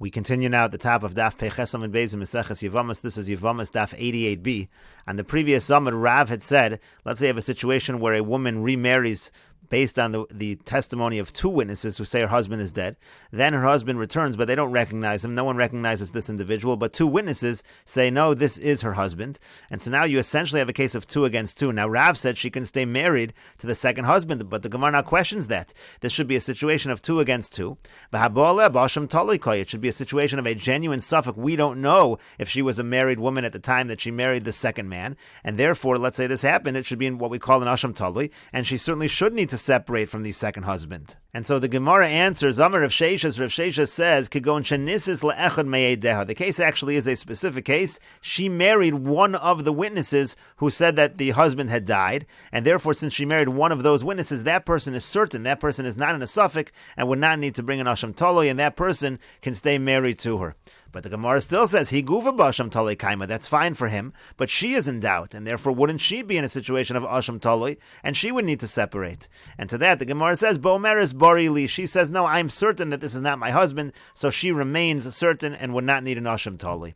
We continue now at the top of Daf Peichesom and Beis in Mesechet Yevamos. This is Yevamos Daf 88b. On the previous Zamad, Rav had said, let's say you have a situation where a woman remarries based on the testimony of two witnesses who say her husband is dead. Then her husband returns, but they don't recognize him. No one recognizes this individual, but two witnesses say, no, this is her husband. And so now you essentially have a case of 2 against 2. Now Rav said she can stay married to the second husband, but the Gemara now questions that. This should be a situation of 2 against 2. It should be a situation of a genuine suffix. We don't know if she was a married woman at the time that she married the second man, and therefore, let's say this happened, it should be in what we call an Asham Tali, and she certainly should need to separate from the second husband. And so the Gemara answers, Amar Rav Sheshes says, Kigon Shenisis le'echad me'edeha. The case actually is a specific case. She married one of the witnesses who said that the husband had died, and therefore, since she married one of those witnesses, that person is certain, that person is not in a suffix, and would not need to bring an Asham Tali, and that person can stay married to her. But the Gemara still says, he gufa b'asham talei kaima, that's fine for him, but she is in doubt, and therefore wouldn't she be in a situation of asham talei, and she would need to separate. And to that, the Gemara says, bo'meres bari li, she says, no, I'm certain that this is not my husband, so she remains certain and would not need an asham talei.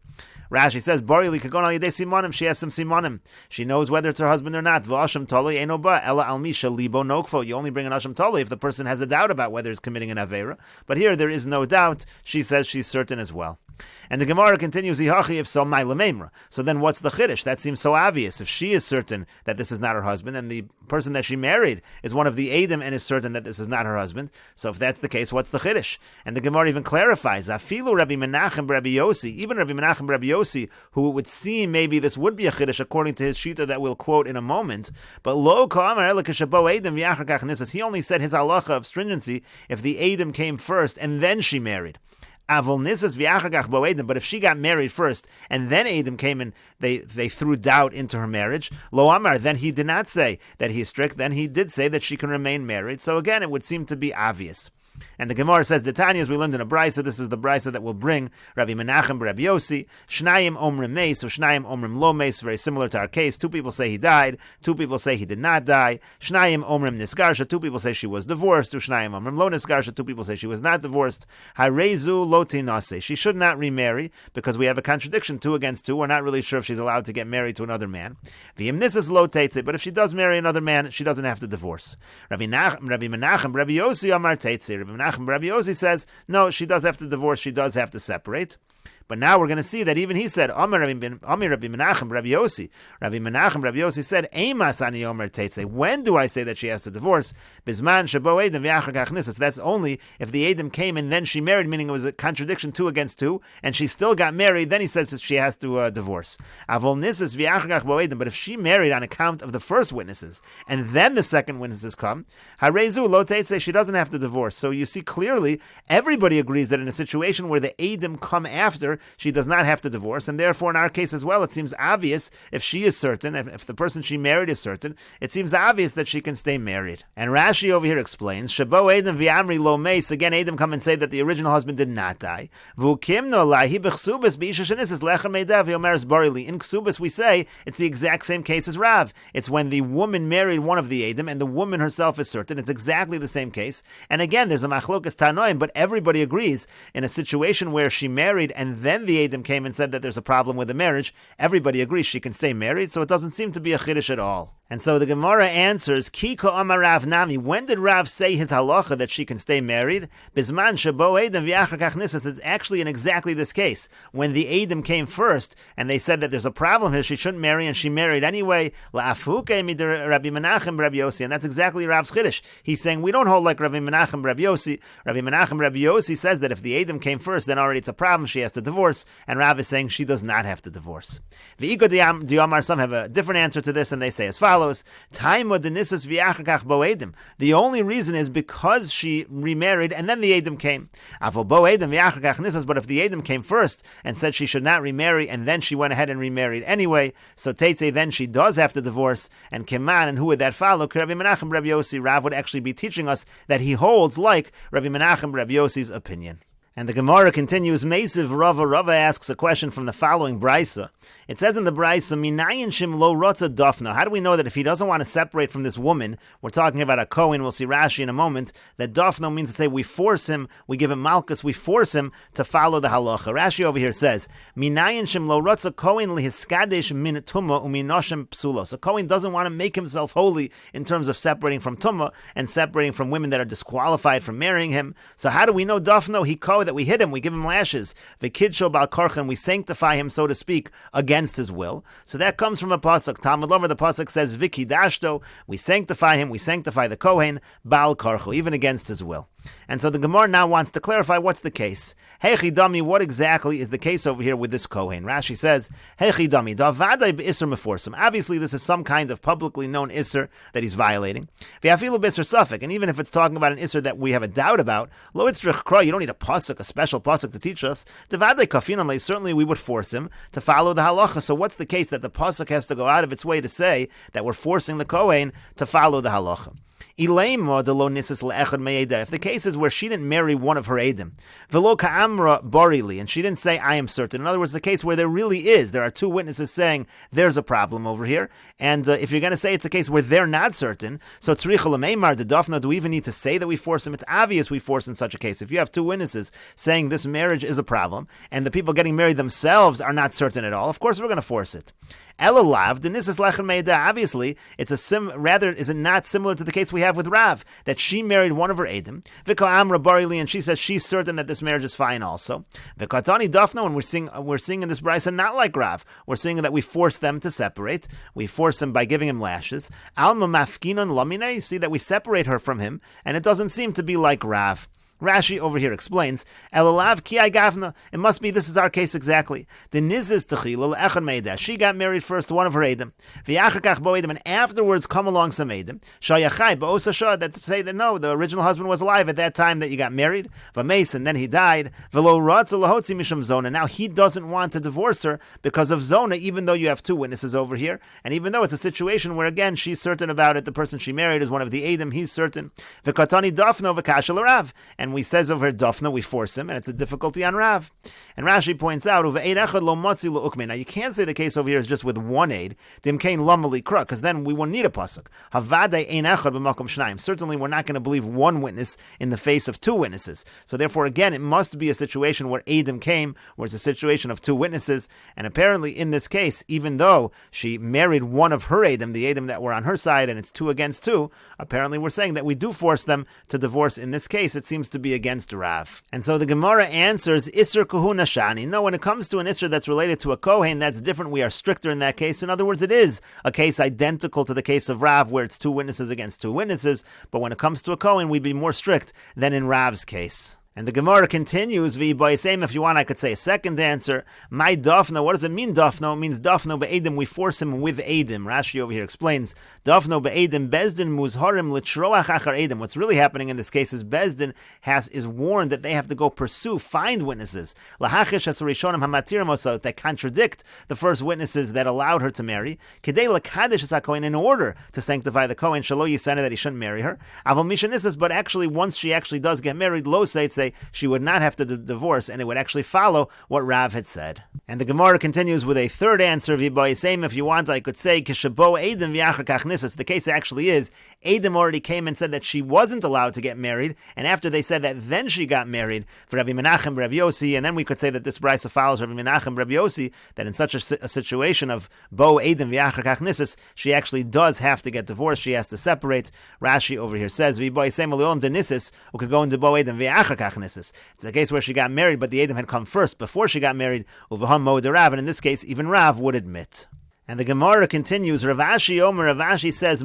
Rashi says, Bari li kagon al yedei simonim, she has some simonim. She knows whether it's her husband or not. V'asham talei eino ba, ela al misha libo nokfo. You only bring an asham talei if the person has a doubt about whether he's committing an avera. But here there is no doubt. She says she's certain as well. And the Gemara continues, Ihachi if so my lememra. So then what's the chiddush? That seems so obvious. If she is certain that this is not her husband, and the person that she married is one of the Edom and is certain that this is not her husband, so if that's the case, what's the chiddush? And the Gemara even clarifies, Afilu Rabbi Menachem Rabbi Yossi, even Rabbi Menachem Rabbi Yossi, who it would seem maybe this would be a chiddush according to his shita that we'll quote in a moment, but lo ka'amar elakashabo Edom v'achar kach nisas, he only said his halacha of stringency if the Edom came first and then she married. But if she got married first and then Edom came and they threw doubt into her marriage, lo amar, then he did not say that he's strict, then he did say that she can remain married. So again, it would seem to be obvious. And the Gemara says, the Tanya, as we learned in a brisa, this is the brisa that will bring Rabbi Menachem Rabbi Yossi, Shnayim Omrim Meis, so Shnayim Omrim Lo Meis, very similar to our case. 2 people say he died, 2 people say he did not die. Shnayim Omrim Nisgarsha, 2 people say she was divorced. Shnayim Omrim Lo Nisgarsha, 2 people say she was not divorced. Harezu Lo Tinase, she should not remarry, because we have a contradiction, 2 against 2. We're not really sure if she's allowed to get married to another man. V'imnisas Lo Teitze, but if she does marry another man, she doesn't have to divorce. Rabbi Menachem Rabbi Yossi Amar Teitze, Rabbi Yossi says, no, she does have to divorce, she does have to separate. But now we're going to see that even he said, Rabbi Menachem Rabbi Yossi. Rabbi Menachem Rabbi Yossi said, Eimas ani omer teitze. When do I say that she has to divorce? Bizman shabo Edom v'achar kach nisas. That's only if the Edom came and then she married, meaning it was a contradiction 2 against 2, and she still got married, then he says that she has to divorce. Avol nisas v'achar kach bo Edom. But if she married on account of the first witnesses, and then the second witnesses come, harezu lo teitze, she doesn't have to divorce. So you see clearly, everybody agrees that in a situation where the Edom come after, she does not have to divorce, and therefore in our case as well, it seems obvious, if she is certain, if the person she married is certain, it seems obvious that she can stay married. And Rashi over here explains, Shabo Edom v'amri lo meis, again Edom come and say that the original husband did not die. V'ukimno lahi b'chsubas b'isha shenisas lechem meidav v'yomeres barili. In Ksubas we say, it's the exact same case as Rav. It's when the woman married one of the Edom, and the woman herself is certain. It's exactly the same case. And again, there's a machlokas tanoim, but everybody agrees, in a situation where she married and then the Edom came and said that there's a problem with the marriage, everybody agrees she can stay married, so it doesn't seem to be a chiddush at all. And so the Gemara answers, Ki ka'amar Rav nami, when did Rav say his halacha that she can stay married? Bizman shabo Edom v'achar kach nisas, it's actually in exactly this case. When the Edom came first, and they said that there's a problem here, she shouldn't marry, and she married anyway, la'afuke midar Rabbi Menachem Rabbi Yossi, and that's exactly Rav's chiddush. He's saying, we don't hold like Rabbi Menachem Rabbi Yossi. Rabbi Menachem Rabbi Yossi says that if the Edom came first, then already it's a problem, she has to divorce, and Rav is saying she does not have to divorce. V'iko diyamar, some have a different answer to this, and they say as follows, the only reason is because she remarried and then the Edom came. But if the Edom came first and said she should not remarry and then she went ahead and remarried anyway, so Teitze, then she does have to divorce, and Keman, and who would that follow? Rabbi Menachem Rabbi Yossi. Rav would actually be teaching us that he holds like Rabbi Menachem Rabbi Yossi's opinion. And the Gemara continues, Mesiv Rava. Rava asks a question from the following Brisa. It says in the Brisa, Minayin Shim Lo Rotza Dafna. How do we know that if he doesn't want to separate from this woman, we're talking about a Kohen, we'll see Rashi in a moment, that Dafna means to say we force him, we give him Malchus, we force him to follow the halacha. Rashi over here says, Minayin Shim Lo Rotza Kohen Lihiskadesh Min Tumma Uminoshim Psulos. A Kohen doesn't want to make himself holy in terms of separating from Tumma and separating from women that are disqualified from marrying him. So how do we know Dafna? He Kohen, that we hit him, we give him lashes. The Kidsho Bal Karchen, we sanctify him, so to speak, against his will. So that comes from a pasuk. Talmud Lomer, the pasuk says, Viki Dashto, we sanctify him, we sanctify the Kohen, Bal Karcho, even against his will. And so the Gemara now wants to clarify what's the case. Hechi Dami, what exactly is the case over here with this Kohen? Rashi says, Hechi Dami, Davadai b'Isser meforsim. Obviously, this is some kind of publicly known Isser that he's violating. V'afilu b'Isser Suffolk, and even if it's talking about an Isser that we have a doubt about, Lo Itzrich Kra, you don't need a pasuk, a special pasuk to teach us. Davadai Kafinan, certainly we would force him to follow the halacha. So what's the case that the pasuk has to go out of its way to say that we're forcing the Kohen to follow the halacha? If the case is where she didn't marry one of her Edim, velo ka'amra barili, and she didn't say, I am certain. In other words, the case where there really is, there are two witnesses saying, there's a problem over here, and if you're going to say it's a case where they're not certain, so tzricha l'meimar, the dafna, do we even need to say that we force him? It's obvious we force in such a case. If you have two witnesses saying this marriage is a problem, and the people getting married themselves are not certain at all, of course we're going to force it. Elalav, the nisas lechem meida, obviously, it's is it not similar to the case we have with Rav, that she married one of her Edim, V'ka Amra Barili, and she says she's certain that this marriage is fine also. V'katani Dafna, and we're seeing in this brisa not like Rav. We're seeing that we force them to separate. We force them by giving him lashes. Alma Mafkinon Lamine, you see that we separate her from him, and it doesn't seem to be like Rav. Rashi over here explains, Elalav ki gavna. It must be this is our case exactly. The nizis techil echad meida. She got married first to one of her edim. V'yachakach bo edim, and afterwards come along some edim. Shayachai bo'osa shah, that say that no, the original husband was alive at that time that you got married. V'meis, and then he died. V'lo ratz lahotzi mishum zona. Now he doesn't want to divorce her because of zona, even though you have two witnesses over here, and even though it's a situation where again she's certain about it, the person she married is one of the edim, he's certain. V'katani dafno v'kashel rav, and we says over here, Dafna, we force him, and it's a difficulty on Rav. And Rashi points out, now you can't say the case over here is just with one aid, because then we won't need a pasuk. Certainly we're not going to believe one witness in the face of two witnesses. So therefore, again, it must be a situation where Adam came, where it's a situation of two witnesses, and apparently in this case, even though she married one of her Adam, the Adam that were on her side, and it's 2 against 2, apparently we're saying that we do force them to divorce. In this case, it seems to be against Rav. And so the Gemara answers, Isser Kahuna Shani. No, when it comes to an Isser that's related to a Kohen, that's different. We are stricter in that case. In other words, it is a case identical to the case of Rav, where it's 2 witnesses against 2 witnesses. But when it comes to a Kohen, we'd be more strict than in Rav's case. And the Gemara continues, if you want, I could say a second answer. My Dafno, what does it mean, Dafno? It means Dafno be'edim, we force him with edim. Rashi over here explains, Dafno be'edim, Bezdin muzharim litroach achar edim. What's really happening in this case is Bezdin is warned that they have to go find witnesses, lahachish hasarishonim hamatirim osa, that contradict the first witnesses that allowed her to marry, kedei lakadesh hasakohen, in order to sanctify the Kohen, shalo yisana, that he shouldn't marry her. Aval mishanisas, but actually, once she actually does get married, lo say, she would not have to divorce, and it would actually follow what Rav had said. And the Gemara continues with a third answer. If you want, I could say, the case actually is, Adam already came and said that she wasn't allowed to get married, and after they said that, then she got married for Rabbi Menachem, Rabbi Yossi, and then we could say that this brisa follows Rabbi Menachem, Rabbi Yossi, that in such a situation of Bo Adam v'Yachar Kachnissus, she actually does have to get divorced, she has to separate. Rashi over here says, who could go into Bo Adam v'Yachar Kachnissus. It's a case where she got married, but the Adam had come first before she got married, and in this case, even Rav would admit. And the Gemara continues, Ravashi says,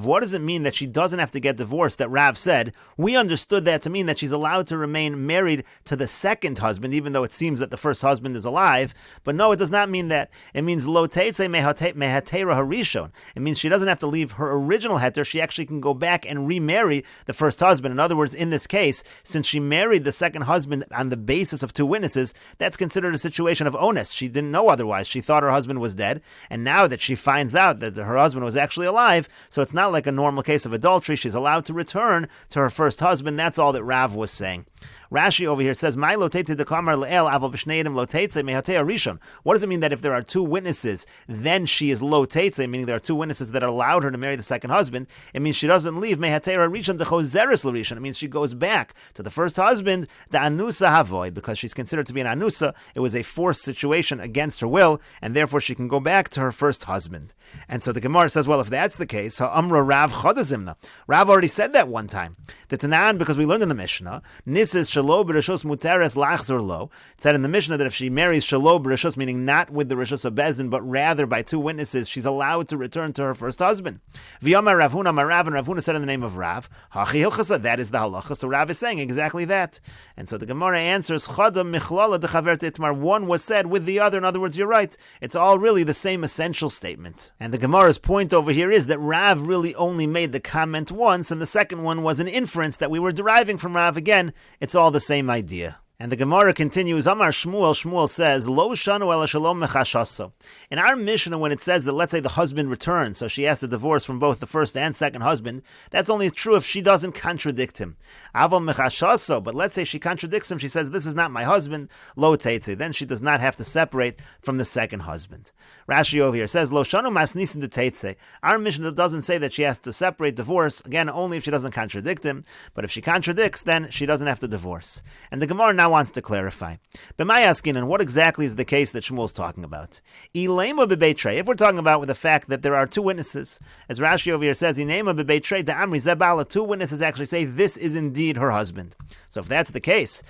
what does it mean that she doesn't have to get divorced, that Rav said? We understood that to mean that she's allowed to remain married to the second husband, even though it seems that the first husband is alive. But no, it does not mean that. It means harishon. It means she doesn't have to leave her original heter. She actually can go back and remarry the first husband. In other words, in this case, since she married the second husband on the basis of 2 witnesses, that's considered a situation of onus. She didn't know otherwise. She thought her husband was dead, and now that she finds out that her husband was actually alive, so it's not like a normal case of adultery, she's allowed to return to her first husband. That's all that Rav was saying. Rashi over here says, "My lotetze dekamar leel aval b'shneidim lotetze mehatei arishon." What does it mean that if there are two witnesses, then she is lotetze, meaning there are two witnesses that allowed her to marry the second husband? It means she doesn't leave mehatei arishon dechozeres l'rishon. It means she goes back to the first husband, the anusa havoy, because she's considered to be an anusa. It was a forced situation against her will, and therefore she can go back to her first husband. And so the Gemara says, well, if that's the case, ha'amra Rav chodazimna. Rav already said that one time. The Tanan, because we learned in the Mishnah, nisis shalo b'rishos muteres lachzor lo. It said in the Mishnah that if she marries shalo b'rishos, meaning not with the rishos of Bezin, but rather by two witnesses, she's allowed to return to her first husband. V'yamar Rav Huna Marav, and Rav Huna said in the name of Rav, hachi hilchasa, that is the halacha. So Rav is saying exactly that. And so the Gemara answers, chadam michlala dechaver itmar. One was said with the other. In other words, you're right. It's all really the same essential statement. And the Gemara's point over here is that Rav really only made the comment once, and the second one was an inference that we were deriving from Rav. Again, it's all the same idea. And the Gemara continues, Amar Shmuel, Shmuel says, Lo shanu ela shalom mechashaso. In our Mishnah, when it says that, let's say the husband returns, so she has a divorce from both the first and second husband, that's only true if she doesn't contradict him. Aval mechashaso, but let's say she contradicts him, she says, this is not my husband, lo teitze, then she does not have to separate from the second husband. Rashi over here says, Lo shanu masnisin de teitze. Our Mishnah doesn't say that she has to separate, divorce, again, only if she doesn't contradict him, but if she contradicts, then she doesn't have to divorce. And the Gemara now wants to clarify. B'may askinan, what exactly is the case that Shmuel's talking about? Ilema b'beitrei. If we're talking about with the fact that there are two witnesses, as Rashi over here says, Ilema b'beitrei da'amri zebala, two witnesses actually say this is indeed her husband. So if that's the case,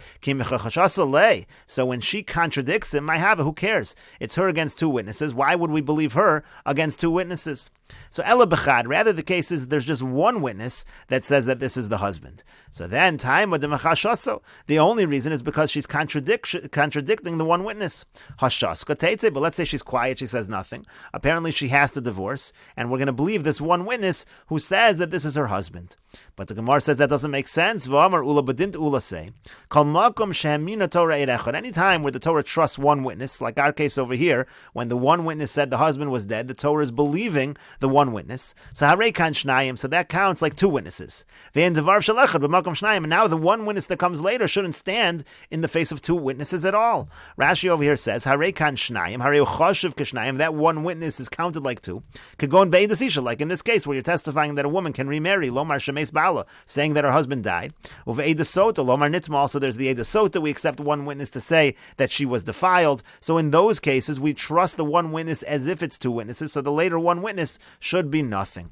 so when she contradicts him, who cares? It's her against two witnesses. Why would we believe her against two witnesses? So Ela b'chad, rather the case is there's just one witness that says that this is the husband. So then, the only reason is because she's contradicting the one witness. But let's say she's quiet, she says nothing. Apparently she has to divorce, and we're going to believe this one witness who says that this is her husband. But the Gemara says that doesn't make sense. Anytime where the Torah trusts one witness, like our case over here, when the one witness said the husband was dead, the Torah is believing the one witness. So that counts like two witnesses. And now the one witness that comes later shouldn't stand in the face of two witnesses at all. Rashi over here says, that one witness is counted like two. Like in this case where you're testifying that a woman can remarry, saying that her husband died. Also there's the Eda Sota, we accept one witness to say that she was defiled. So in those cases, we trust the one witness as if it's two witnesses, so the later one witness should be nothing.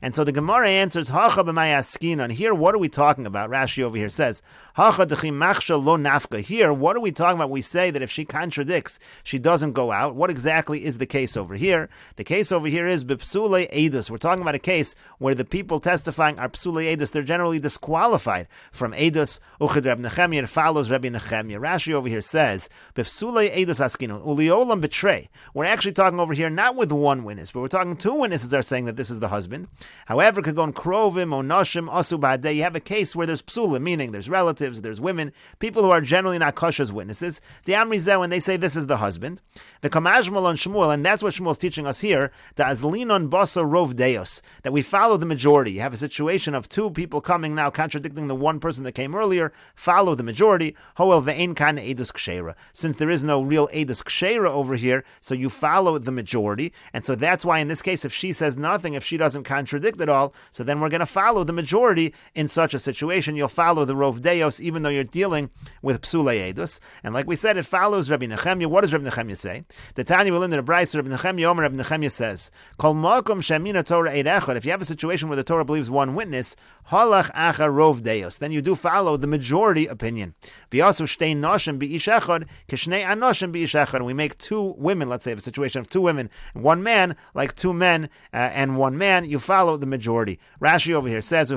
And so the Gemara answers, Hacha b'may askinan. Here, what are we talking about? Rashi over here says, Hacha d'chi machsha lo nafka. Here, what are we talking about? We say that if she contradicts, she doesn't go out. What exactly is the case over here? The case over here is b'psule edus. We're talking about a case where the people testifying are psule edus. They're generally disqualified from edus. Uchid Reb Nechemia, it follows Rabbi Nechemia. Rashi over here says, b'psule edus askinan. Uliolam betray. We're actually talking over here not with one witness, but we're talking two witnesses that are saying that this is the husband. However, kagon krovim or nashim asu ba'adeh, you have a case where there's psulim, meaning there's relatives, there's women, people who are generally not kosher as witnesses. The amrizeh, when they say this is the husband, the kamajmal on Shmuel, and that's what Shmuel's teaching us here, the azlinon basa rov deos, that we follow the majority. You have a situation of two people coming now contradicting the one person that came earlier, follow the majority. Hoel ve'ein kana edus kshera. Since there is no real edus kshera over here, so you follow the majority, and so that's why in this case, if she says nothing, if she doesn't contradict at all, so then we're going to follow the majority in such a situation. You'll follow the Rov Deos, even though you're dealing with Psule Edus. And like we said, it follows Rabbi Nechemia. What does Rabbi Nechemia say? The Tanya will end in a Bryce. Rabbi Nechemia, Rabbi Nechemia says, Kol makom shemina Torah eid echad. If you have a situation where the Torah believes one witness, halach acha Rov Deos, then you do follow the majority opinion. V'yasu shtei noshim b'ish echad, kishnei anoshim b'ish echad. And we make two women, let's say, a situation of two women and one man, like two men and one man, you follow the majority. Rashi over here says,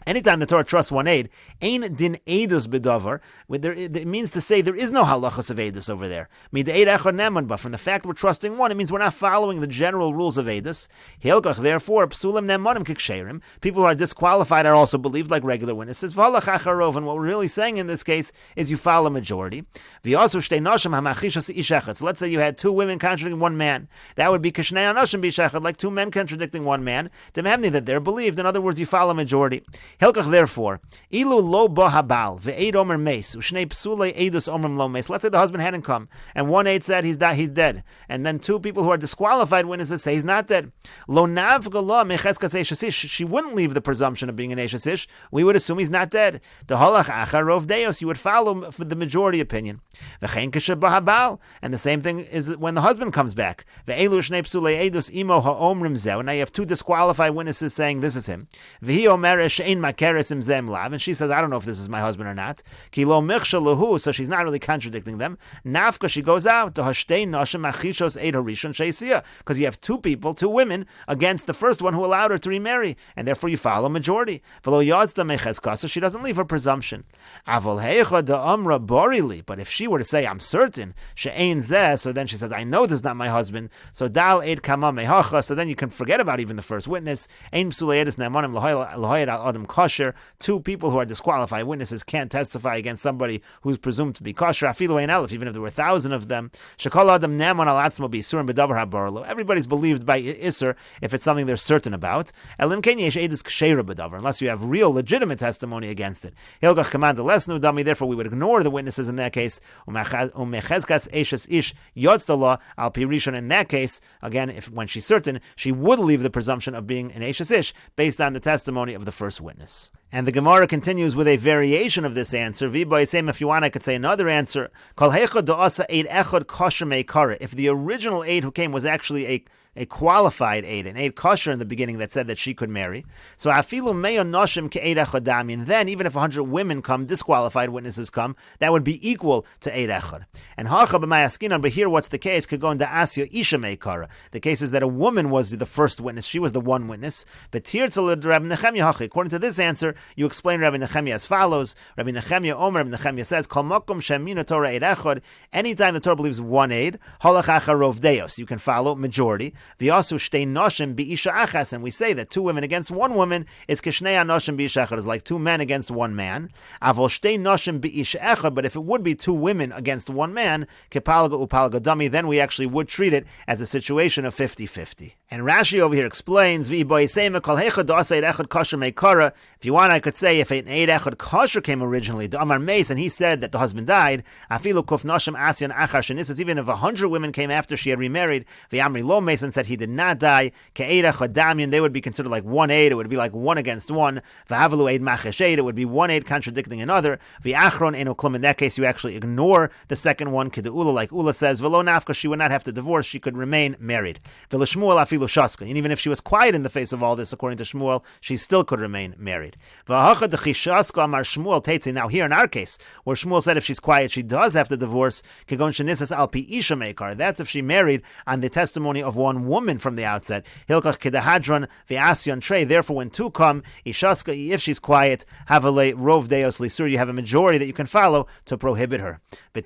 anytime the Torah trusts one aid, ain din edus bedavar, it means to say there is no halachas of edus over there. But from the fact we're trusting one, it means we're not following the general rules of edus. Therefore, psulim nemanim kiksherim, people who are disqualified are also believed like regular witnesses. And what we're really saying in this case is you follow majority. So let's say you had two women contradicting one man. That would be kishnei anashim b'ishachad, like two men contradicting one man. That they're believed. In other words, you follow majority. Hilkach, therefore, ilu lo bo habal ve'ed omer meis u'shnei psulei edus omrim lo meis. Let's say the husband hadn't come, and one aid said he's dead, and then two people who are disqualified witnesses say he's not dead. Lo navga lo mecheskas eishes ish. She wouldn't leave the presumption of being an eishes ish. We would assume he's not dead. The halach achar rov deos. You would follow for the majority opinion. V'chein kasher bo habal. And the same thing is when the husband comes back. Ve'elu shnei psulei edus imo ha'omrim zeh. Now you have two disqualified witnesses saying this is him. V'hi omer she'ein makeres im zem lav. And she says, I don't know if this is my husband or not. Ki lo michshel lahu. So she's not really contradicting them. Nafka, she goes out. Because you have two people, two women, against the first one who allowed her to remarry, and therefore you follow majority. So she doesn't leave her presumption. But if she were to say, I'm certain, so then she says, I know this is not my husband, so then you can forget about even the first witness. Two people who are disqualified witnesses can't testify against somebody who's presumed to be kosher, even if there were 1,000 of them. Everybody's believed by Isser if it's something they're certain about, unless you have real legitimate testimony against it. Therefore we would ignore the witnesses in that case. In that case, again, when she's certain, she would leave the presumption of being an Eishes Ish based on the testimony of the first witness. And the Gemara continues with a variation of this answer. If you want, I could say another answer. If the original aid who came was actually a qualified aid, an aid kosher in the beginning that said that she could marry. So afilu meyo noshim ke'eid echad, and then even if 100 women come, disqualified witnesses come, that would be equal to eid echad. And hacha b'mayaskinan, but here what's the case? Could go into asya isha meikara. The case is that a woman was the first witness; she was the one witness. But Rabbi Nechemia hachi. According to this answer, you explain Rabbi Nechemia as follows. Rabbi Nechemia Omer, Rabbi Nechemia says, Kol makom shemina Torah eid echad. Anytime the Torah believes one aid, halach achar rov deos, you can follow majority. V'yasu shtei noshim bi'isha achas, and we say that two women against one woman is kishnei anoshim bi'isha echad, is like two men against one man. Avol shtei noshim bi'isha echad, but if it would be two women against one man, kepalga upalga dami, then we actually would treat it as a situation of 50-50. And Rashi over here explains, if you want, I could say if an eid echad kosher came originally, the Amar Meis, and he said that the husband died, even if 100 women came after she had remarried, V'amri lo Meis, and said he did not die, they would be considered like one aid, it would be like one against one, it would be one aid contradicting another, in that case you actually ignore the second one, like Ula says, she would not have to divorce, she could remain married. And even if she was quiet in the face of all this, according to Shmuel, she still could remain married. Now here in our case, where Shmuel said if she's quiet, she does have to divorce, that's if she married on the testimony of one woman from the outset. Therefore, when two come, if she's quiet, you have a majority that you can follow to prohibit her. And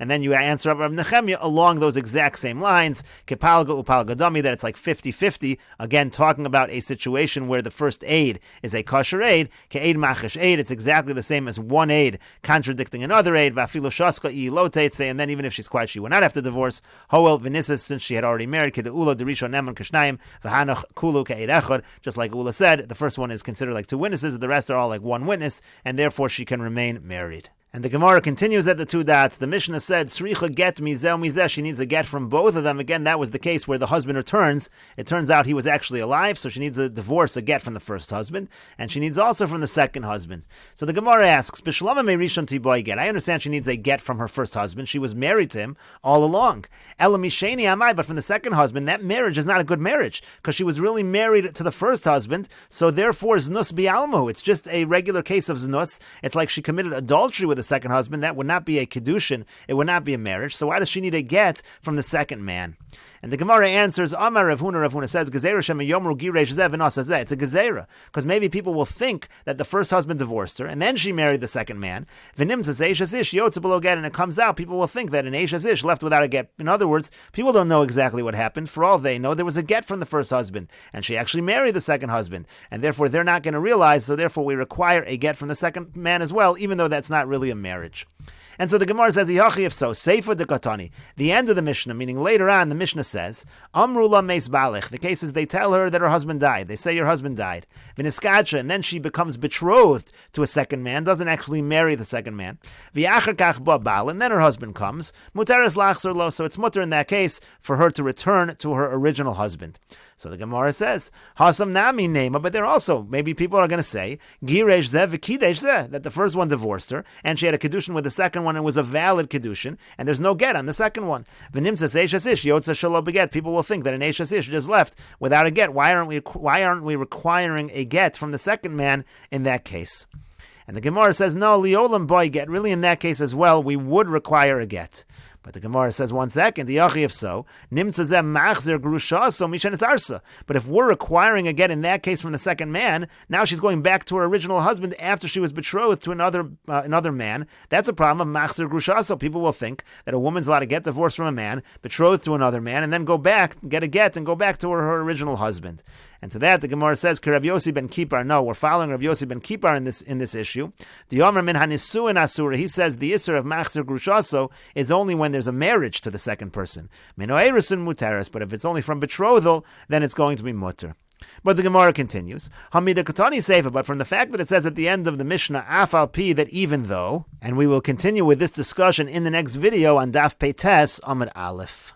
then you answer up Rabbi Nechemia along those exact same lines, kepalga upalga dami, that it's like 50-50, again talking about a situation where the first aid is a kosher aid, ke'eid machish aid, it's exactly the same as one aid contradicting another aid, va'afilu shaska say, and then even if she's quiet, she would not have to divorce, hoel v'nisas, since she had already married, ke'de'ula derisho neman kashnayim, v'hanach kulu ke'eid echad, just like Ula said, the first one is considered like two witnesses, the rest are all like one witness, and therefore she can remain married. And the Gemara continues at the two dots. The Mishnah said, Sricha get mizeh mizeh. She needs a get from both of them. Again, that was the case where the husband returns. It turns out he was actually alive, so she needs a divorce, a get from the first husband, and she needs also from the second husband. So the Gemara asks, Bishlama me rishon tiboy get. I understand she needs a get from her first husband. She was married to him all along. Elamisheni amai, but from the second husband, that marriage is not a good marriage, because she was really married to the first husband, so therefore znus bialmo. It's just a regular case of znus. It's like she committed adultery with the second husband. That would not be a kedushin, it would not be a marriage. So why does she need a get from the second man? And the Gemara answers, Amar Rav Huna says, it's a gezerah, because maybe people will think that the first husband divorced her, and then she married the second man, and it comes out, people will think that an eishes ish left without a get. In other words, people don't know exactly what happened. For all they know, there was a get from the first husband, and she actually married the second husband, and therefore they're not going to realize, so therefore we require a get from the second man as well, even though that's not really a marriage. And so the Gemara says, if so, Seifa de Katani, the end of the Mishnah, meaning later on, the Mishnah says, Amrula meis balich. The case is they tell her that her husband died. They say your husband died. V'niskacha, and then she becomes betrothed to a second man, doesn't actually marry the second man. V'yachar kach ba bal, and then her husband comes. Muteres lachzor lo, so it's mutter in that case for her to return to her original husband. So the Gemara says, Hasam nami nema, but there also, maybe people are going to say, Giresh zeh v'kidesh zeh, that the first one divorced her, and she had a kedushin with the second one, and it was a valid kedushin, and there's no get on the second one. V'nimtzas eishas ish, yotza shelo beget. People will think that an eishas ish just left without a get. Why aren't we requiring a get from the second man in that case? And the Gemara says, no, liolam boy get. Really, in that case as well, we would require a get. But the Gemara says, 1 second, if so, but if we're requiring a get in that case from the second man, now she's going back to her original husband after she was betrothed to another man. That's a problem of machzer grushaso. People will think that a woman's allowed to get divorced from a man, betrothed to another man, and then go back, get a get, and go back to her original husband. And to that, the Gemara says, Rabbi Yossi ben Kippar. No, we're following Rabbi Yossi ben Kippar in this issue. The Yomer min hanisuin asura. He says the isser of machzer grushaso is only when there's a marriage to the second person. Minoerisun muteris, but if it's only from betrothal, then it's going to be mutter. But the Gemara continues, Hamida Katani Seifa, but from the fact that it says at the end of the Mishnah, Afal Pi, that even though, and we will continue with this discussion in the next video on Daf Peites Amud Aleph.